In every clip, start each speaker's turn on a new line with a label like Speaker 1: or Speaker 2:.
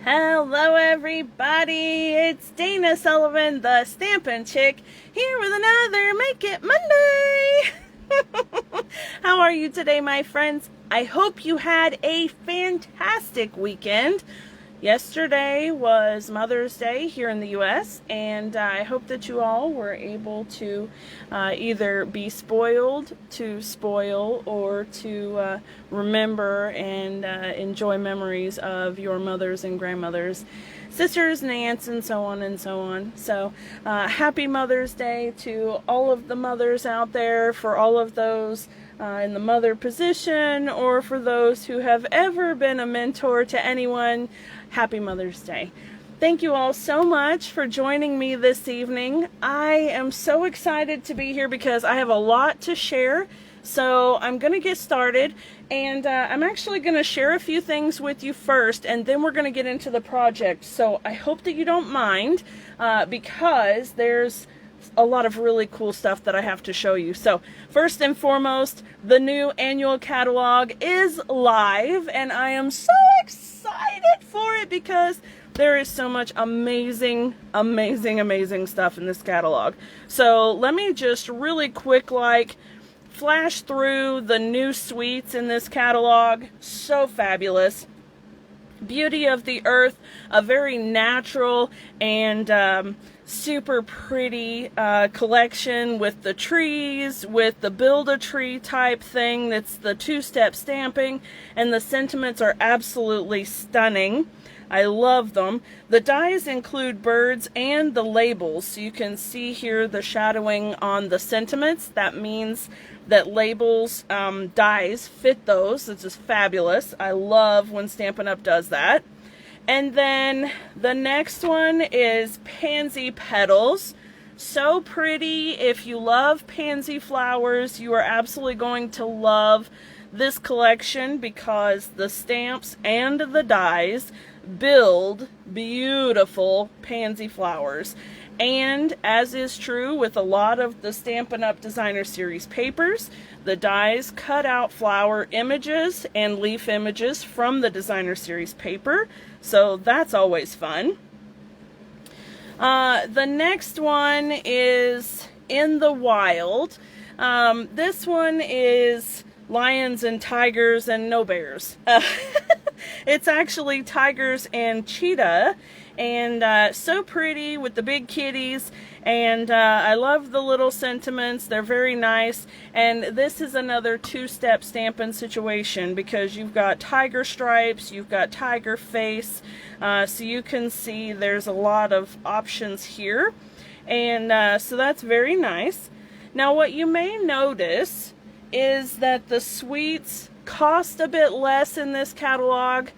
Speaker 1: Hello everybody, it's Dana Sullivan, the Stampin' Chick, here with another Make It Monday! How are you today, my friends? I hope you had a fantastic weekend. Yesterday was Mother's Day here in the U.S., and I hope that you all were able to either be spoiled, to spoil, or to remember and enjoy memories of your mothers and grandmothers, sisters and aunts, and so on and so on. So happy Mother's Day to all of the mothers out there, for all of those in the mother position, or for those who have ever been a mentor to anyone. Happy Mother's Day. Thank you all so much for joining me this evening. I am so excited to be here because I have a lot to share. So I'm going to get started, and I'm actually going to share a few things with you first, and then we're going to get into the project. So I hope that you don't mind because there's a lot of really cool stuff that I have to show you. So first and foremost, the new annual catalog is live, and I am so excited for it because there is so much amazing stuff in this catalog. So let me just really quick flash through the new suites in this catalog. So fabulous. Beauty of the Earth, a very natural and super pretty collection with the trees, with the build-a-tree type thing that's the two-step stamping, and the sentiments are absolutely stunning. I love them. The dies include birds and the labels, so you can see here the shadowing on the sentiments. That means that labels, dies fit those. It's just fabulous. I love when Stampin' Up! Does that. And then the next one is Pansy Petals. So pretty. If you love pansy flowers, you are absolutely going to love this collection because the stamps and the dies build beautiful pansy flowers. And as is true with a lot of the Stampin' Up! Designer Series papers, the dies cut out flower images and leaf images from the Designer Series paper, so that's always fun. The next one is In the Wild. This one is lions and tigers and no bears. It's actually tigers and cheetah, and so pretty with the big kitties, and I love the little sentiments. They're very nice, and this is another two-step Stampin' situation because you've got tiger stripes, you've got tiger face, so you can see there's a lot of options here, and so that's very nice. Now what you may notice is that the suites cost a bit less in this catalog,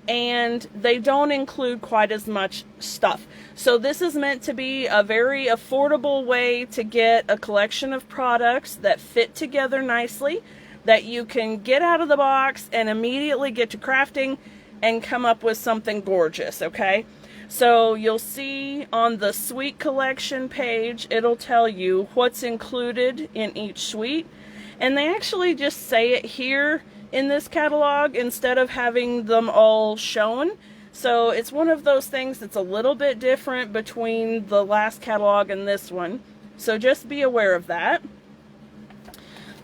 Speaker 1: and they don't include quite as much stuff. So this is meant to be a very affordable way to get a collection of products that fit together nicely, that you can get out of the box and immediately get to crafting and come up with something gorgeous, okay? So you'll see on the suite collection page, it'll tell you what's included in each suite. And they actually just say it here in this catalog instead of having them all shown. So it's one of those things that's a little bit different between the last catalog and this one. So just be aware of that.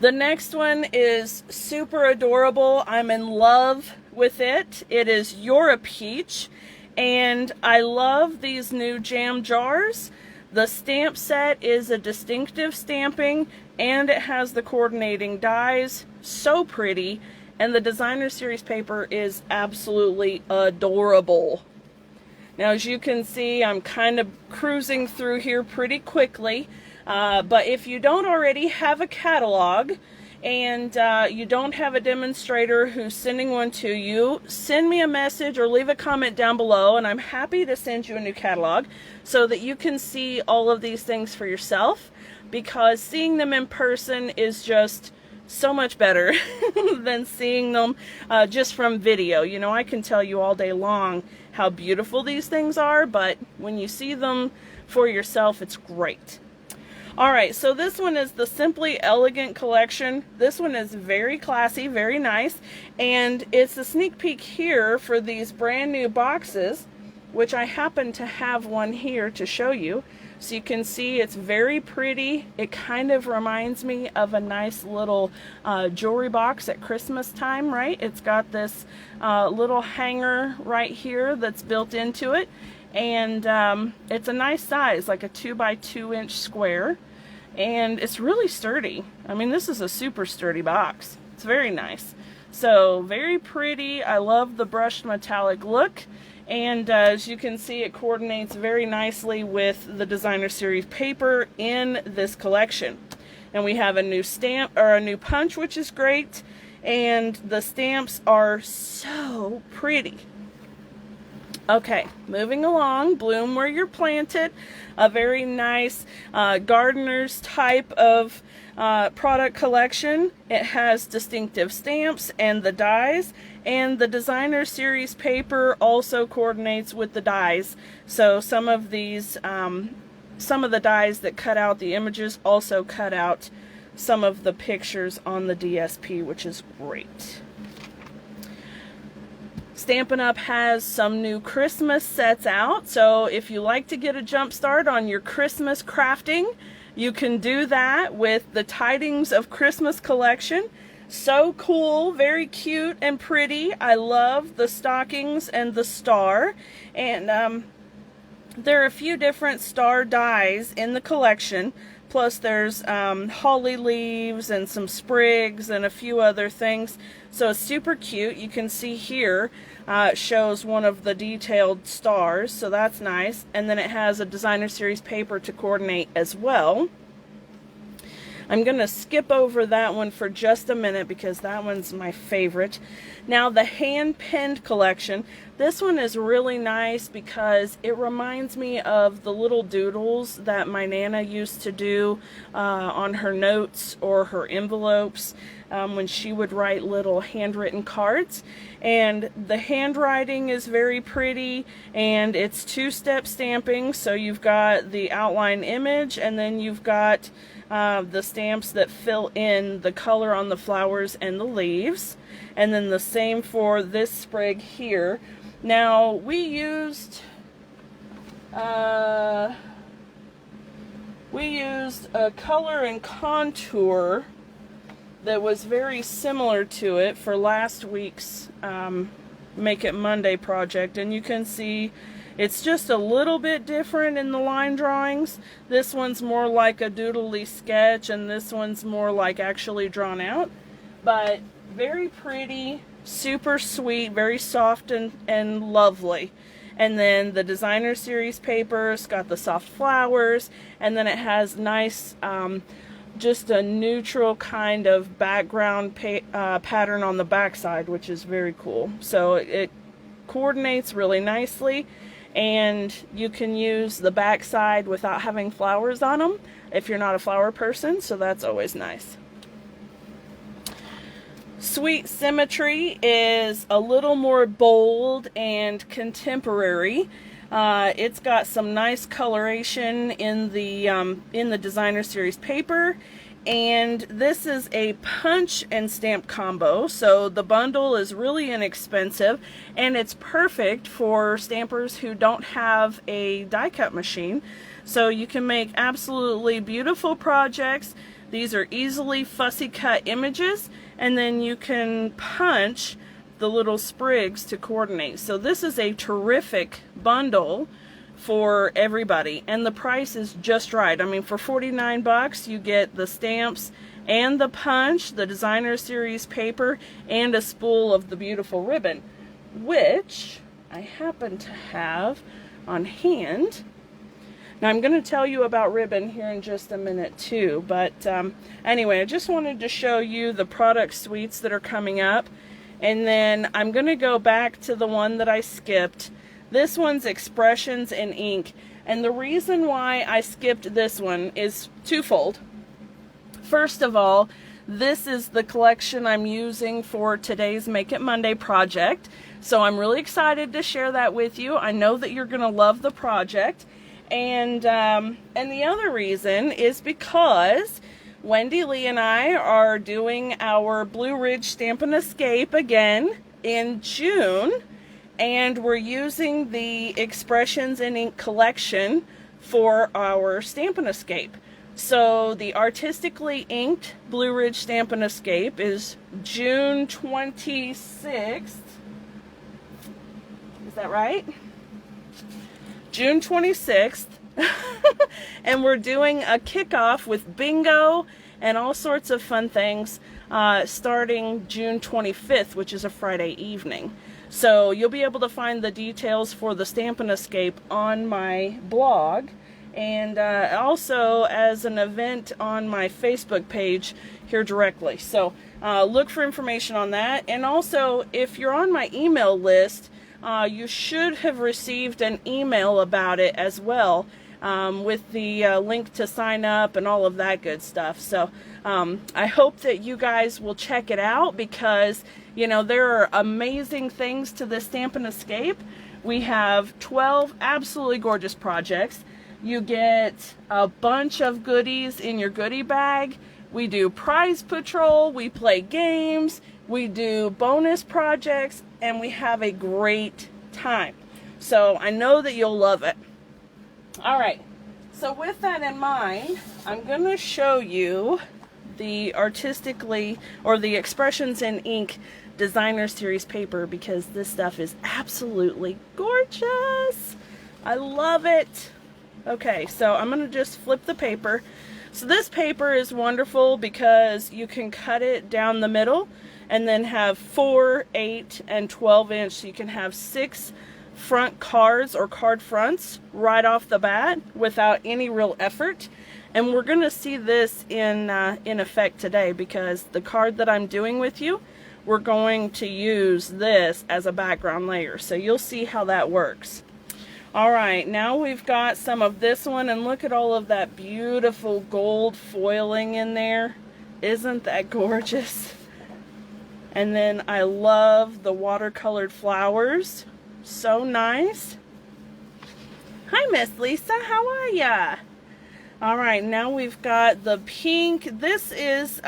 Speaker 1: The next one is super adorable. I'm in love with it. It is You're a Peach. And I love these new jam jars. The stamp set is a distinctive stamping, and it has the coordinating dies. So pretty. And the Designer Series paper is absolutely adorable. Now, as you can see, I'm kind of cruising through here pretty quickly. But if you don't already have a catalog, and you don't have a demonstrator who's sending one to you, send me a message or leave a comment down below, and I'm happy to send you a new catalog so that you can see all of these things for yourself, because seeing them in person is just so much better than seeing them just from video. You know, I can tell you all day long how beautiful these things are, but when you see them for yourself, it's great. All right, so this one is the Simply Elegant collection. This one is very classy, very nice, and it's a sneak peek here for these brand new boxes, which I happen to have one here to show you. So you can see it's very pretty. It kind of reminds me of a nice little jewelry box at Christmas time, right? It's got this little hanger right here that's built into it. And it's a nice size, like a 2 by 2 inch square, and it's really sturdy. I mean, this is a super sturdy box. It's very nice. So very pretty. I love the brushed metallic look, and as you can see, it coordinates very nicely with the designer series paper in this collection. And we have a new stamp, or a new punch, which is great, and the stamps are so pretty. Okay, moving along, Bloom Where You're Planted, a very nice gardener's type of product collection. It has distinctive stamps and the dies, and the designer series paper also coordinates with the dies. So some of these, some of the dies that cut out the images also cut out some of the pictures on the DSP, which is great. Stampin' Up! Has some new Christmas sets out, so if you like to get a jump start on your Christmas crafting, you can do that with the Tidings of Christmas collection. So cool, very cute and pretty. I love the stockings and the star, and there are a few different star dies in the collection. Plus there's holly leaves and some sprigs and a few other things. So it's super cute. You can see here it shows one of the detailed stars, so that's nice. And then it has a designer series paper to coordinate as well. I'm going to skip over that one for just a minute because that one's my favorite. Now the hand-penned collection, this one is really nice because it reminds me of the little doodles that my Nana used to do on her notes or her envelopes when she would write little handwritten cards. And the handwriting is very pretty, and it's two-step stamping, so you've got the outline image and then you've got the stamps that fill in the color on the flowers and the leaves, and then the same for this sprig here. Now we used a color and contour that was very similar to it for last week's Make It Monday project, and you can see it's just a little bit different in the line drawings. This one's more like a doodly sketch, and this one's more like actually drawn out. But very pretty, super sweet, very soft and lovely. And then the designer series paper's got the soft flowers, and then it has nice, just a neutral kind of background pattern on the backside, which is very cool. So it coordinates really nicely. And you can use the back side without having flowers on them if you're not a flower person, so that's always nice. Sweet Symmetry is a little more bold and contemporary. It's got some nice coloration in the designer series paper, and this is a punch and stamp combo, so the bundle is really inexpensive, and it's perfect for stampers who don't have a die cut machine. So you can make absolutely beautiful projects. These are easily fussy cut images, and then you can punch the little sprigs to coordinate. So this is a terrific bundle for everybody, and the price is just right. I mean, for 49 bucks you get the stamps and the punch, the designer series paper, and a spool of the beautiful ribbon, which I happen to have on hand. Now I'm going to tell you about ribbon here in just a minute too, but anyway, I just wanted to show you the product suites that are coming up, and then I'm going to go back to the one that I skipped. This one's Expressions in Ink, and the reason why I skipped this one is twofold. First of all, this is the collection I'm using for today's Make It Monday project, so I'm really excited to share that with you. I know that you're going to love the project. And the other reason is because Wendy Lee and I are doing our Blue Ridge Stampin' Escape again in June, and we're using the Expressions in Ink collection for our Stampin' Escape. So the Artistically inked Blue Ridge Stampin' Escape is June 26th. Is that right? June 26th. And we're doing a kickoff with bingo and all sorts of fun things starting June 25th, which is a Friday evening. So you'll be able to find the details for the Stampin' Escape on my blog, and also as an event on my Facebook page here directly. So look for information on that. And also, if you're on my email list, you should have received an email about it as well, with the link to sign up and all of that good stuff. So I hope that you guys will check it out, because you know, there are amazing things to this Stampin' Escape. We have 12 absolutely gorgeous projects. You get a bunch of goodies in your goodie bag. We do prize patrol, we play games, we do bonus projects, and we have a great time. So I know that you'll love it. All right, so with that in mind, I'm going to show you the Artistically, or the Expressions in Ink Designer Series paper, because this stuff is absolutely gorgeous. I love it. Okay, so I'm going to just flip the paper. So this paper is wonderful because you can cut it down the middle and then have 4, 8, and 12 inch. So you can have 6 front cards or card fronts right off the bat without any real effort. And we're going to see this in effect today, because the card that I'm doing with you, we're going to use this as a background layer. So you'll see how that works. Alright, now we've got some of this one, and look at all of that beautiful gold foiling in there. Isn't that gorgeous? And then I love the watercolored flowers. So nice. Hi, Miss Lisa, how are ya? Alright, now we've got the pink. This is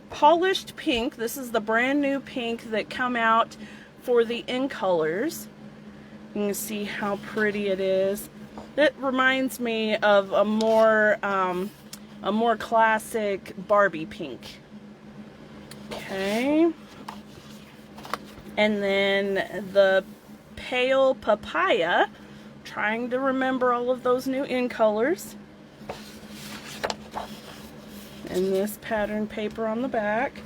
Speaker 1: polished pink. This is the brand new pink that come out for the In Colors. You can see how pretty it is. It reminds me of a more classic Barbie pink. Okay. And then the pale papaya. Trying to remember all of those new In Colors. And this pattern paper on the back.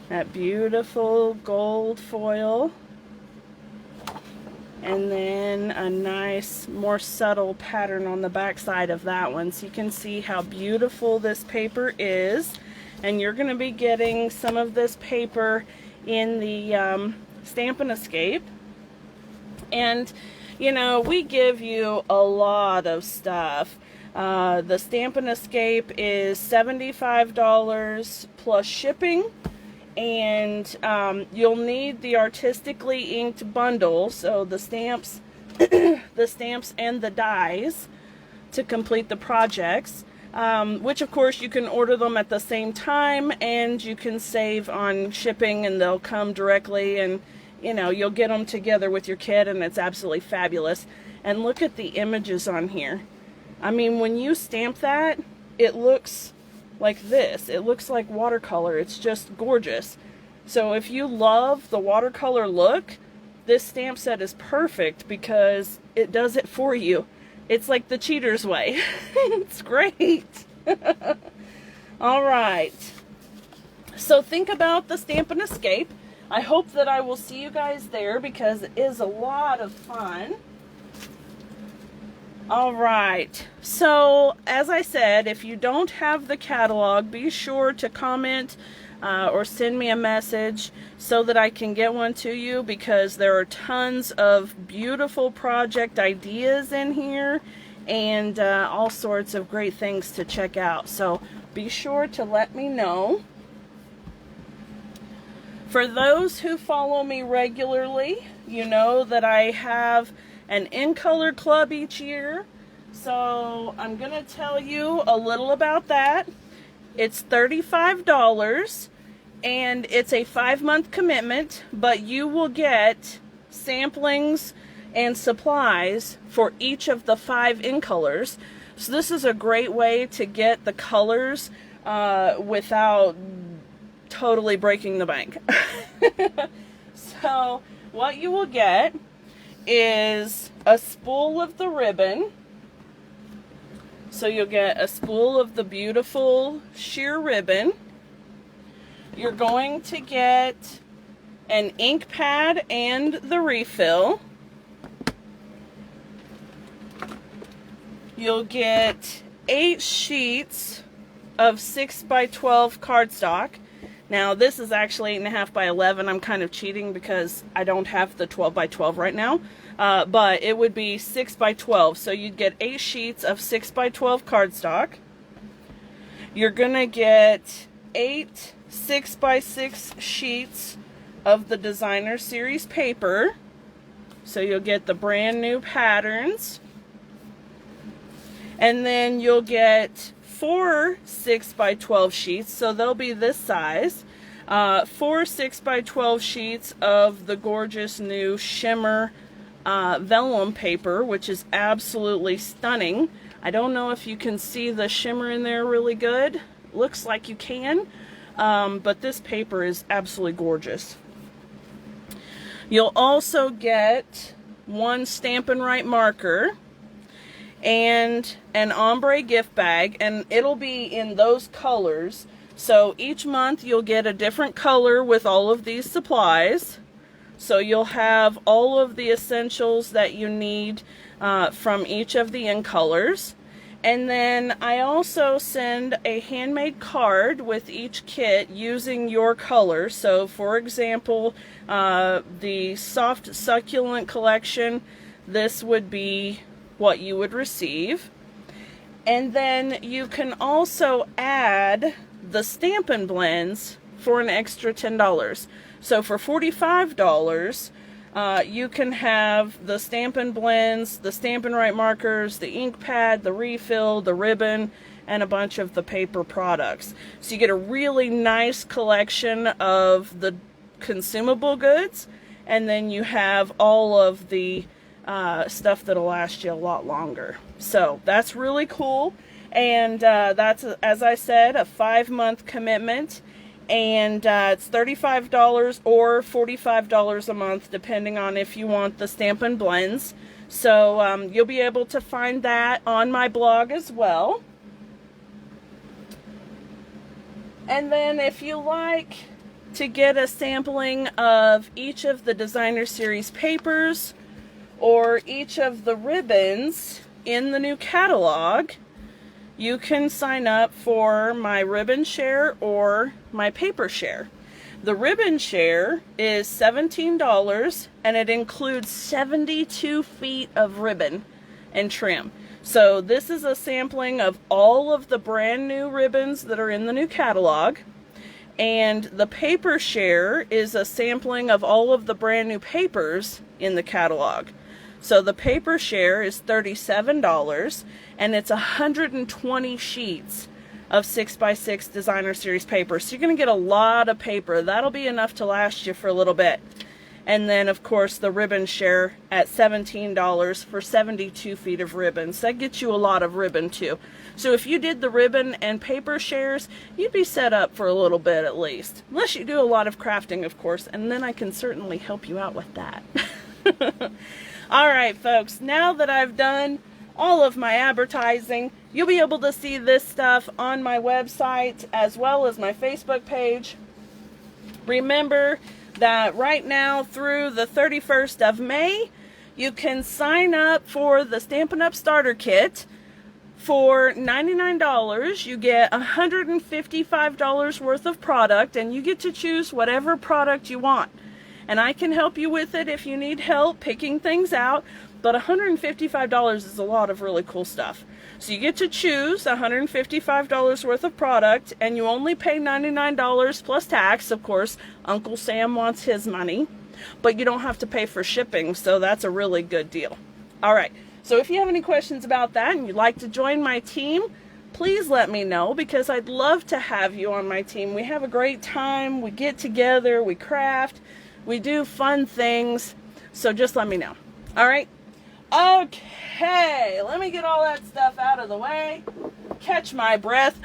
Speaker 1: That beautiful gold foil. And then a nice, more subtle pattern on the back side of that one. So you can see how beautiful this paper is. And you're going to be getting some of this paper in the Stampin' Escape. And, you know, we give you a lot of stuff. The Stampin' Escape is $75 plus shipping. And you'll need the Artistically inked bundle, so the stamps, the stamps and the dies to complete the projects, which of course you can order them at the same time, and you can save on shipping, and they'll come directly, and you know, you'll get them together with your kit, and it's absolutely fabulous. And look at the images on here. I mean, when you stamp that, it looks like this. It looks like watercolor. It's just gorgeous. So if you love the watercolor look, this stamp set is perfect because it does it for you. It's like the cheater's way. It's great. All right. So think about the Stampin' Escape. I hope that I will see you guys there, because it is a lot of fun. Alright, so as I said, if you don't have the catalog, be sure to comment or send me a message so that I can get one to you, because there are tons of beautiful project ideas in here and all sorts of great things to check out. So be sure to let me know. For those who follow me regularly, you know that I have an In Color Club each year. So I'm going to tell you a little about that. It's $35 and it's a 5-month commitment, but you will get samplings and supplies for each of the 5 in colors. So this is a great way to get the colors without totally breaking the bank. So what you will get is a spool of the ribbon. So you'll get a spool of the beautiful sheer ribbon. You're going to get an ink pad and the refill. You'll get 8 sheets of 6x12 cardstock. Now this is actually 8.5 by 11. I'm kind of cheating because I don't have the 12x12 right now. But it would be 6x12. So you'd get 8 sheets of 6x12 cardstock. You're gonna get 8 6x6 sheets of the designer series paper. So you'll get the brand new patterns. And then you'll get 4 6x12 sheets, so they'll be this size. 4 6x12 sheets of the gorgeous new shimmer vellum paper, which is absolutely stunning. I don't know if you can see the shimmer in there really good. Looks like you can, but this paper is absolutely gorgeous. You'll also get 1 Stampin' Right marker and an ombre gift bag, and it'll be in those colors. So each month you'll get a different color with all of these supplies. So you'll have all of the essentials that you need from each of the in colors. And then I also send a handmade card with each kit using your color. So for example, the soft succulent collection, this would be what you would receive. And then you can also add the Stampin Blends for an extra $10. So for $45, you can have the Stampin Blends, the Stampin' Right markers, the ink pad, the refill, the ribbon, and a bunch of the paper products. So you get a really nice collection of the consumable goods, and then you have all of the stuff that'll last you a lot longer. So that's really cool, and that's, as I said, a 5-month commitment, and it's $35 or $45 a month depending on if you want the Stampin' Blends. So you'll be able to find that on my blog as well. And then if you like to get a sampling of each of the designer series papers or each of the ribbons in the new catalog, you can sign up for my ribbon share or my paper share. The ribbon share is $17 and it includes 72 feet of ribbon and trim. So this is a sampling of all of the brand new ribbons that are in the new catalog. And the paper share is a sampling of all of the brand new papers in the catalog. So the paper share is $37 and it's 120 sheets of 6x6 designer series paper. So you're going to get a lot of paper. That'll be enough to last you for a little bit. And then of course the ribbon share at $17 for 72 feet of ribbon. So that gets you a lot of ribbon too. So if you did the ribbon and paper shares, you'd be set up for a little bit at least. Unless you do a lot of crafting, of course, and then I can certainly help you out with that. Alright folks, now that I've done all of my advertising, you'll be able to see this stuff on my website as well as my Facebook page. Remember that right now through the 31st of May, you can sign up for the Stampin' Up! Starter Kit. For $99, you get $155 worth of product, and you get to choose whatever product you want. And I can help you with it if you need help picking things out, but $155 is a lot of really cool stuff. So you get to choose $155 worth of product, and you only pay $99 plus tax. Of course, Uncle Sam wants his money, but you don't have to pay for shipping, so that's a really good deal. Alright, So if you have any questions about that and you'd like to join my team, please let me know, because I'd love to have you on my team. We have a great time. We get together, we craft, we do fun things. So just let me know. All right? Okay, let me get all that stuff out of the way. Catch my breath.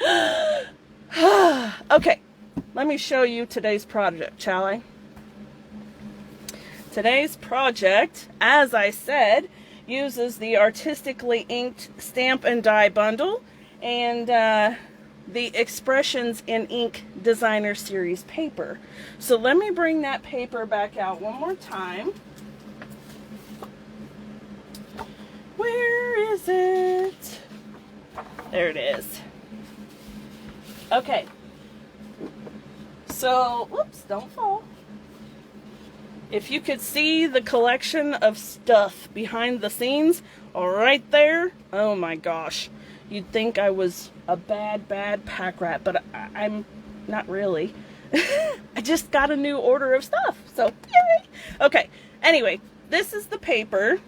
Speaker 1: Okay, let me show you today's project, shall I? Today's project, as I said, uses the Artistically inked Stamp and Die bundle and the Expressions in Ink Designer Series paper. So let me bring that paper back out one more time. Where is it? There it is. Okay. So, whoops, don't fall. If you could see the collection of stuff behind the scenes, right there, oh my gosh. You'd think I was a bad pack rat, but I'm not really. I just got a new order of stuff, so yay! Okay, anyway, this is the paper.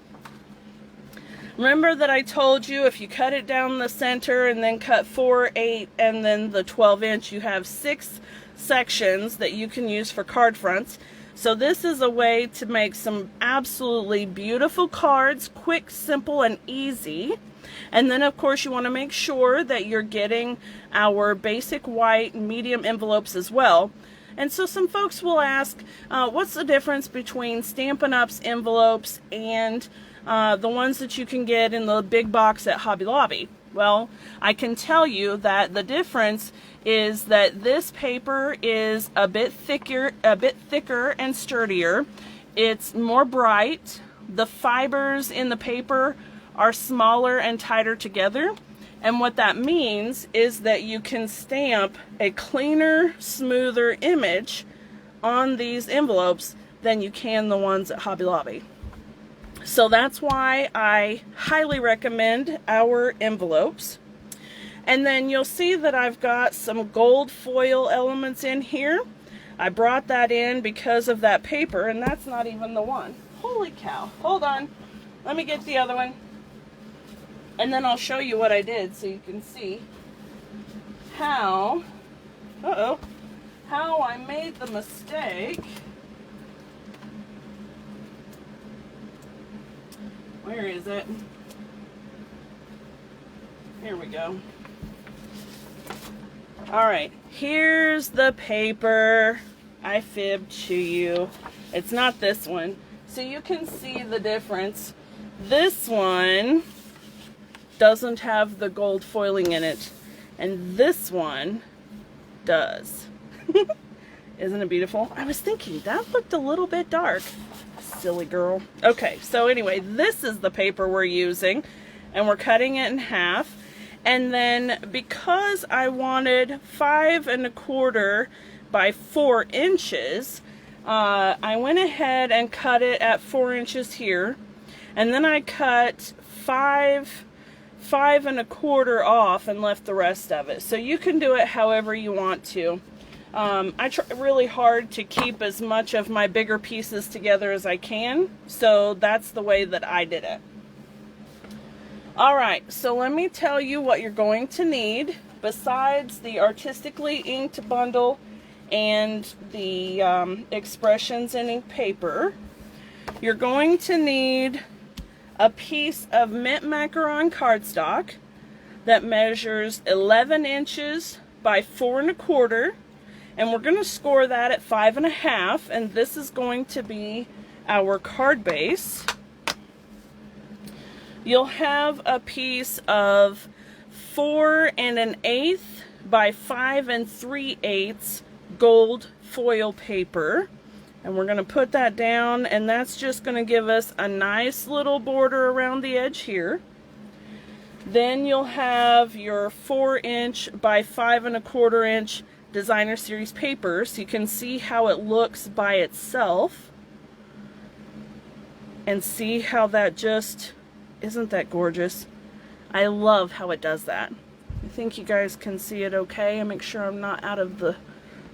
Speaker 1: Remember that I told you if you cut it down the center and then cut 4, 8, and then the 12-inch, you have 6 sections that you can use for card fronts. So this is a way to make some absolutely beautiful cards, quick, simple, and easy. And then of course you want to make sure that you're getting our basic white medium envelopes as well. And so some folks will ask, what's the difference between Stampin' Up's envelopes and the ones that you can get in the big box at Hobby Lobby? Well, I can tell you that the difference is that this paper is a bit thicker and sturdier. It's more bright. The fibers in the paper are smaller and tighter together. And what that means is that you can stamp a cleaner, smoother image on these envelopes than you can the ones at Hobby Lobby. So that's why I highly recommend our envelopes. And then you'll see that I've got some gold foil elements in here. I brought that in because of that paper, and that's not even the one. Holy cow. Hold on. Let me get the other one. And then I'll show you what I did so you can see how, how I made the mistake. Where is it? Here we go. Alright, here's the paper. I fibbed to you. It's not this one. So you can see the difference. This one doesn't have the gold foiling in it, and this one does. Isn't it beautiful? I was thinking that looked a little bit dark. Silly girl. Okay, so anyway, this is the paper we're using, and we're cutting it in half. And then because I wanted 5 1/4 by 4 inches, I went ahead and cut it at 4 inches here, and then I cut 5 1/4 off and left the rest of it. So you can do it however you want to. I try really hard to keep as much of my bigger pieces together as I can, so that's the way that I did it. Alright, so let me tell you what you're going to need besides the Artistically inked bundle and the Expressions in Ink paper. You're going to need a piece of mint macaron cardstock that measures 11 inches by 4 1/4, and we're going to score that at 5 1/2, and this is going to be our card base. You'll have a piece of 4 1/8 by 5 3/8 gold foil paper, and we're going to put that down, and that's just going to give us a nice little border around the edge here. Then you'll have your 4-inch by 5 1/4 inch Designer Series paper, so you can see how it looks by itself, and see how that just, isn't that gorgeous? I love how it does that. I think you guys can see it okay. I'll make sure I'm not out of the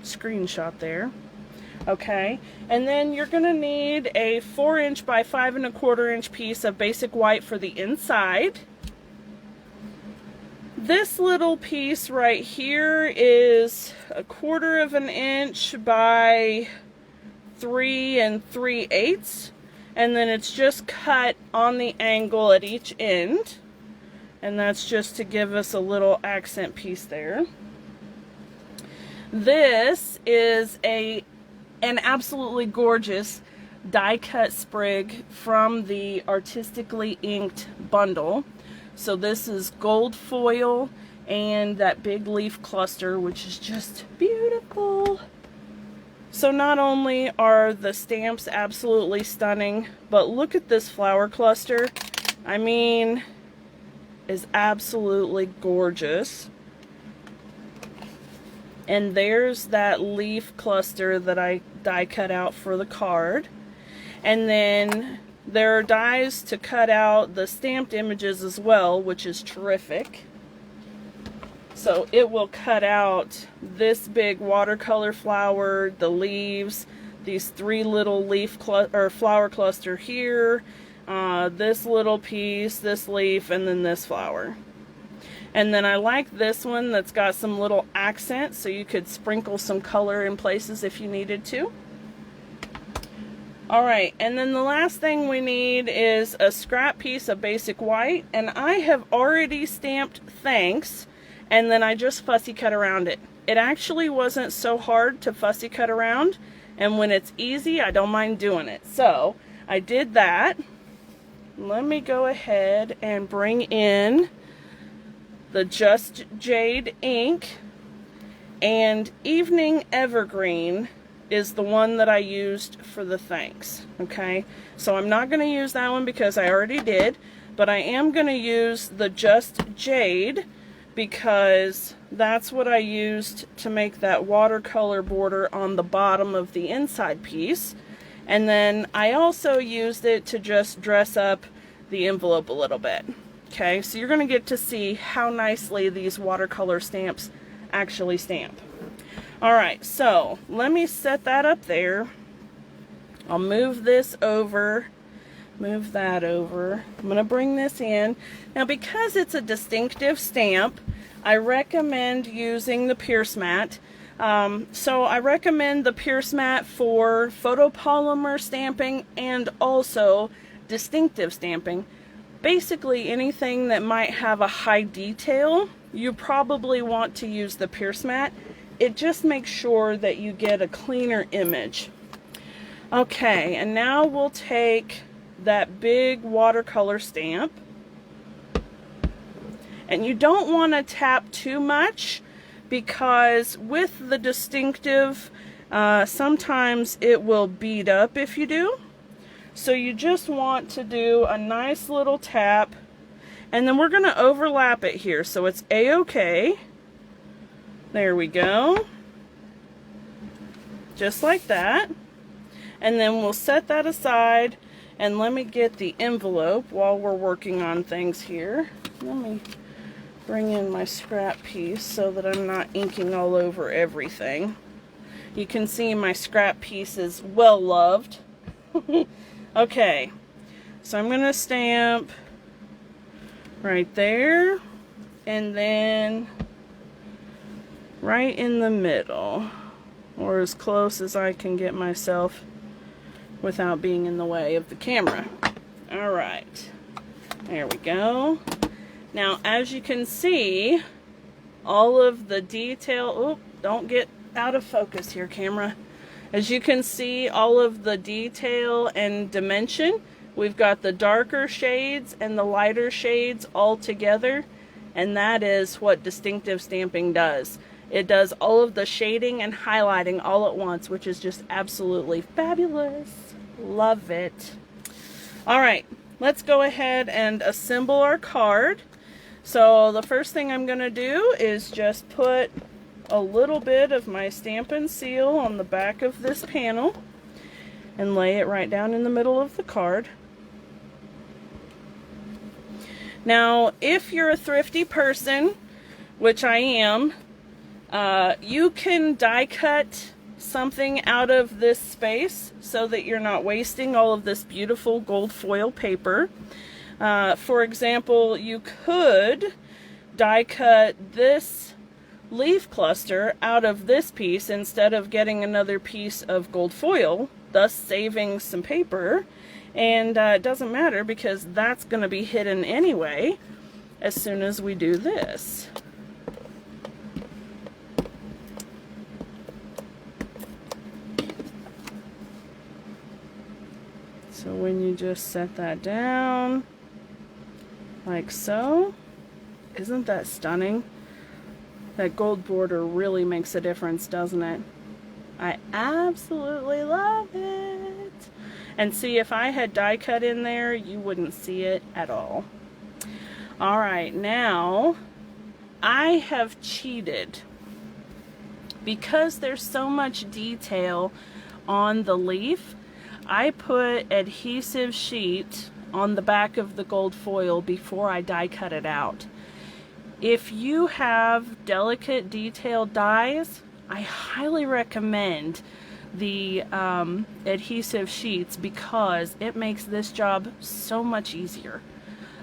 Speaker 1: screenshot there. Okay, and then you're going to need a 4" by 5 1/4" piece of basic white for the inside. This little piece right here is 1/4 inch by 3 3/8, and then it's just cut on the angle at each end, and that's just to give us a little accent piece there. This is an absolutely gorgeous die cut sprig from the Artistically inked bundle. So this is gold foil and that big leaf cluster, which is just beautiful. So not only are the stamps absolutely stunning, but look at this flower cluster. I mean, is absolutely gorgeous. And there's that leaf cluster that I die cut out for the card. And then there are dies to cut out the stamped images as well, which is terrific. So it will cut out this big watercolor flower, the leaves, these 3 little leaf or flower cluster here, this little piece, this leaf, and then this flower. And then I like this one that's got some little accents, so you could sprinkle some color in places if you needed to. Alright, and then the last thing we need is a scrap piece of basic white, and I have already stamped thanks, and then I just fussy cut around it. It actually wasn't so hard to fussy cut around, and when it's easy, I don't mind doing it. So, I did that. Let me go ahead and bring in the Just Jade ink, and Evening Evergreen is the one that I used for the thanks. Okay, so I'm not going to use that one because I already did, but I am going to use the Just Jade because that's what I used to make that watercolor border on the bottom of the inside piece. And then I also used it to just dress up the envelope a little bit. Okay, so you're going to get to see how nicely these watercolor stamps actually stamp. Alright, so let me set that up there. I'll move this over, move that over. I'm going to bring this in. Now because it's a distinctive stamp, I recommend using the Pierce Mat. So I recommend the Pierce Mat for photopolymer stamping and also distinctive stamping. Basically anything that might have a high detail, you probably want to use the Pierce Mat. It just makes sure that you get a cleaner image. Okay, and now we'll take that big watercolor stamp. And you don't want to tap too much because with the distinctive, sometimes it will bead up if you do. So you just want to do a nice little tap, and then we're going to overlap it here so it's a-okay. There we go. Just like that. And then we'll set that aside, and let me get the envelope while we're working on things here. Let me bring in my scrap piece so that I'm not inking all over everything. You can see my scrap piece is well loved. Okay, so I'm going to stamp right there, and then right in the middle, or as close as I can get myself without being in the way of the camera. Alright, there we go. Now as you can see, all of the detail, oh, don't get out of focus here, camera. As you can see, all of the detail and dimension, we've got the darker shades and the lighter shades all together, and that is what distinctive stamping does. It does all of the shading and highlighting all at once, which is just absolutely fabulous. Love it. Alright, let's go ahead and assemble our card. So the first thing I'm going to do is just put a little bit of my Stampin' Seal on the back of this panel and lay it right down in the middle of the card. Now, if you're a thrifty person, which I am, you can die cut something out of this space so that you're not wasting all of this beautiful gold foil paper. For example, you could die cut this leaf cluster out of this piece instead of getting another piece of gold foil, thus saving some paper. And it doesn't matter because that's going to be hidden anyway as soon as we do this. So when you just set that down like so, isn't that stunning? That gold border really makes a difference, doesn't it? I absolutely love it. And see, if I had die cut in there, you wouldn't see it at all. All right, now I have cheated because there's so much detail on the leaf. I put adhesive sheet on the back of the gold foil before I die cut it out. If you have delicate detailed dies, I highly recommend the adhesive sheets because it makes this job so much easier.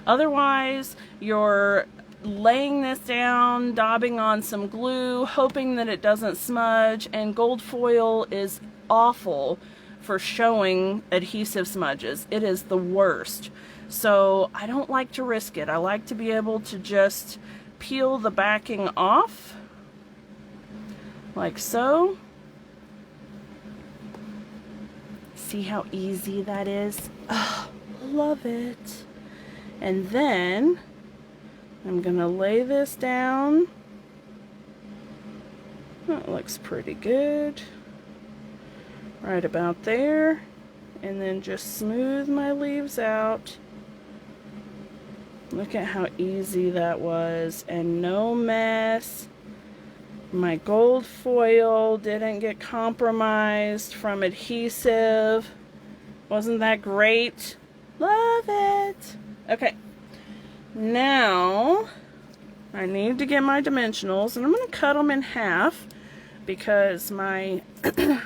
Speaker 1: Otherwise, you're laying this down, daubing on some glue, hoping that it doesn't smudge, and gold foil is awful for showing adhesive smudges. It is the worst. So I don't like to risk it. I like to be able to just peel the backing off like so. See how easy that is? Oh, love it. And then I'm gonna lay this down. That looks pretty good. Right about there. And then just smooth my leaves out. Look at how easy that was, and no mess. My gold foil didn't get compromised from adhesive. Wasn't that great? Love it. Okay, now I need to get my dimensionals, and I'm going to cut them in half because my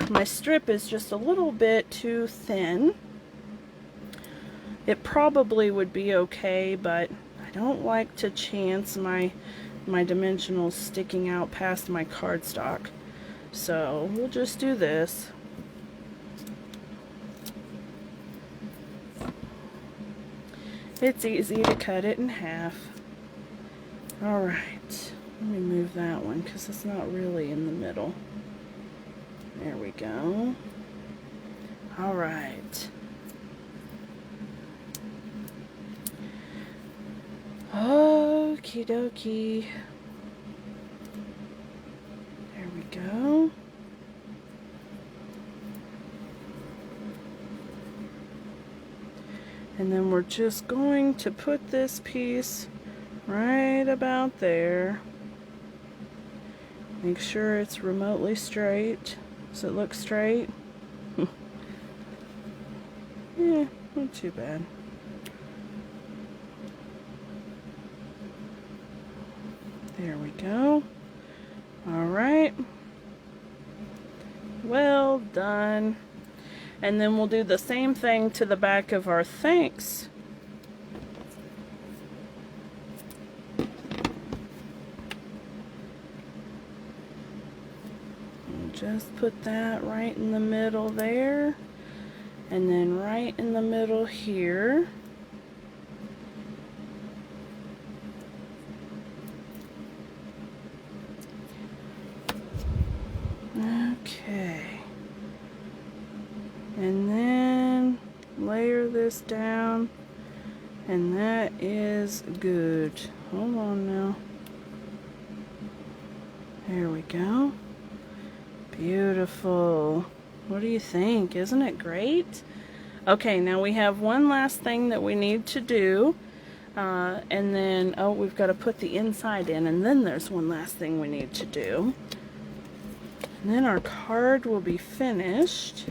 Speaker 1: my strip is just a little bit too thin. It probably would be okay, but I don't like to chance my dimensionals sticking out past my cardstock. So we'll just do this. It's easy to cut it in half. Alright, let me move that one because it's not really in the middle. There we go. Alright. Okie dokie. There we go. And then we're just going to put this piece right about there. Make sure it's remotely straight. Does it look straight? Yeah, not too bad. There we go. All right. Well done. And then we'll do the same thing to the back of our thanks. And just put that right in the middle there. And then right in the middle here. Okay. And then layer this down, and that is good. Hold on now. There we go. Beautiful. What do you think? Isn't it great? Okay, now we have one last thing that we need to do. And then, oh, we've got to put the inside in, and then there's one last thing we need to do. And then our card will be finished.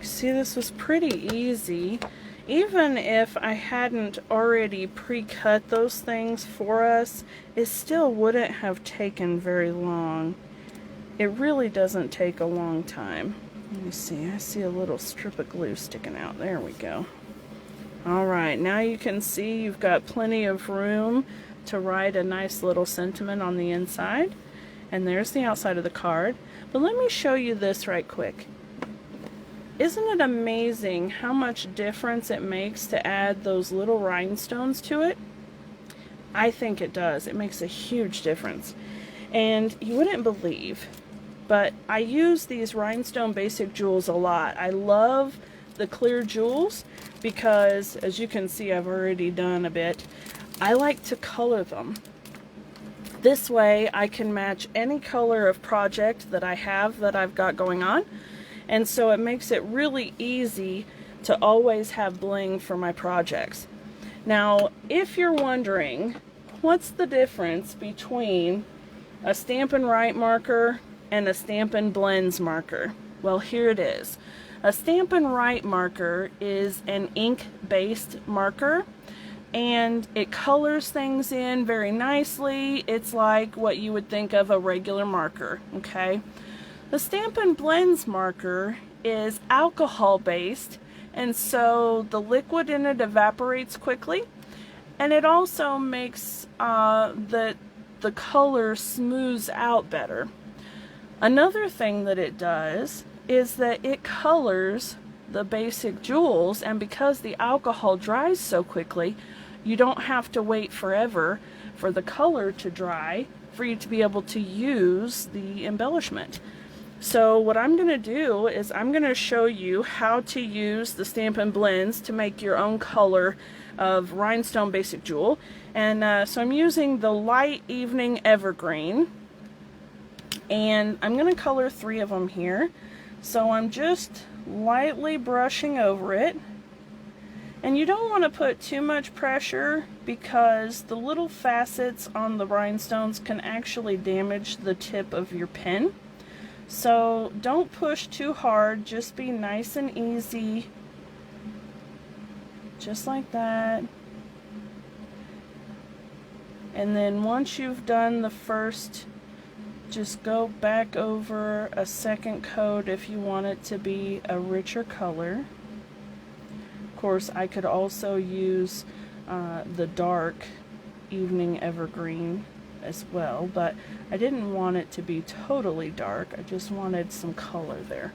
Speaker 1: See, this was pretty easy. Even if I hadn't already pre-cut those things for us, it still wouldn't have taken very long. it really doesn't take a long time. Let me see, I see a little strip of glue sticking out. There we go. Alright, now you can see you've got plenty of room to write a nice little sentiment on the inside. And there's the outside of the card. But let me show you this right quick. Isn't it amazing how much difference it makes to add those little rhinestones to it? I think it does. It makes a huge difference. And you wouldn't believe, but I use these rhinestone basic jewels a lot. I love the clear jewels because, as you can see, I've already done a bit. I like to color them. This way I can match any color of project that I have that I've got going on. And so it makes it really easy to always have bling for my projects. Now, if you're wondering, what's the difference between a Stampin' Write marker and a Stampin' Blends marker? Well, here it is. A Stampin' Write marker is an ink-based marker, and it colors things in very nicely. It's like what you would think of a regular marker, okay? The Stampin' Blends marker is alcohol-based, and so the liquid in it evaporates quickly, and it also makes the color smooths out better. Another thing that it does is that it colors the basic jewels, and because the alcohol dries so quickly, you don't have to wait forever for the color to dry for you to be able to use the embellishment. So what I'm going to do is I'm going to show you how to use the Stampin' Blends to make your own color of rhinestone basic jewel. And so I'm using the light evening evergreen, and I'm going to color 3 of them here. So I'm just lightly brushing over it. And you don't want to put too much pressure because the little facets on the rhinestones can actually damage the tip of your pen. So don't push too hard, just be nice and easy. Just like that. And then once you've done the first, just go back over a second coat if you want it to be a richer color. Of course, I could also use the dark evening evergreen as well, but I didn't want it to be totally dark. I just wanted some color there.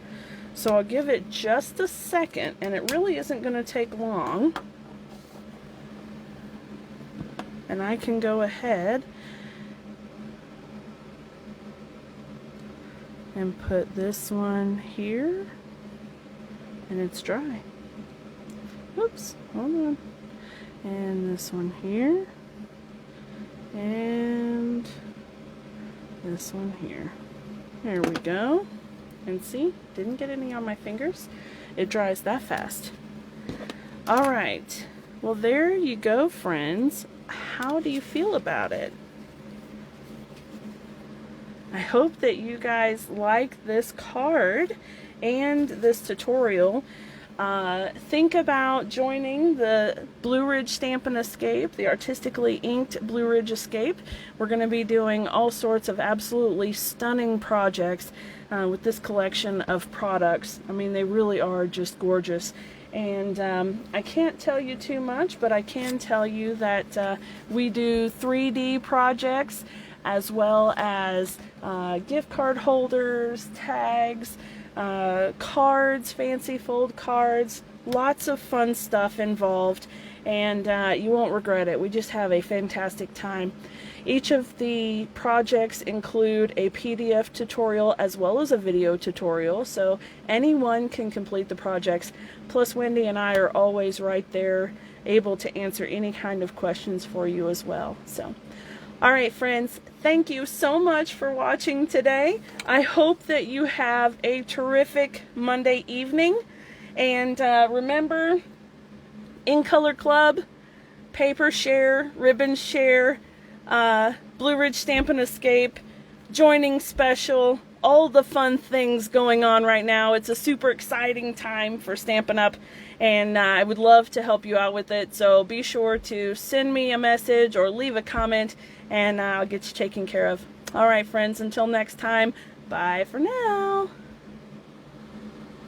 Speaker 1: So I'll give it just a second, and it really isn't going to take long. And I can go ahead and put this one here, and it's dry. Oops, hold on. And this one here, and this one here. There we go. And see, didn't get any on my fingers. It dries that fast. All right, well, there you go, friends. How do you feel about it? I hope that you guys like this card and this tutorial. Think about joining the Blue Ridge Stampin' Escape, the artistically inked Blue Ridge Escape. We're going to be doing all sorts of absolutely stunning projects with this collection of products. I mean, they really are just gorgeous. And I can't tell you too much, but I can tell you that we do 3D projects as well as gift card holders, tags, cards, fancy fold cards, lots of fun stuff involved, and you won't regret it. We just have a fantastic time. Each of the projects include a PDF tutorial as well as a video tutorial, so anyone can complete the projects. Plus, Wendy and I are always right there, able to answer any kind of questions for you as well. So, all right, friends, thank you so much for watching today. I hope that you have a terrific Monday evening. And remember, In Color Club, Paper Share, Ribbon Share, Blue Ridge Stampin' Escape, Joining Special, all the fun things going on right now. It's a super exciting time for Stampin' Up, and I would love to help you out with it. So be sure to send me a message or leave a comment, and I'll get you taken care of. All right, friends, until next time, Bye for now.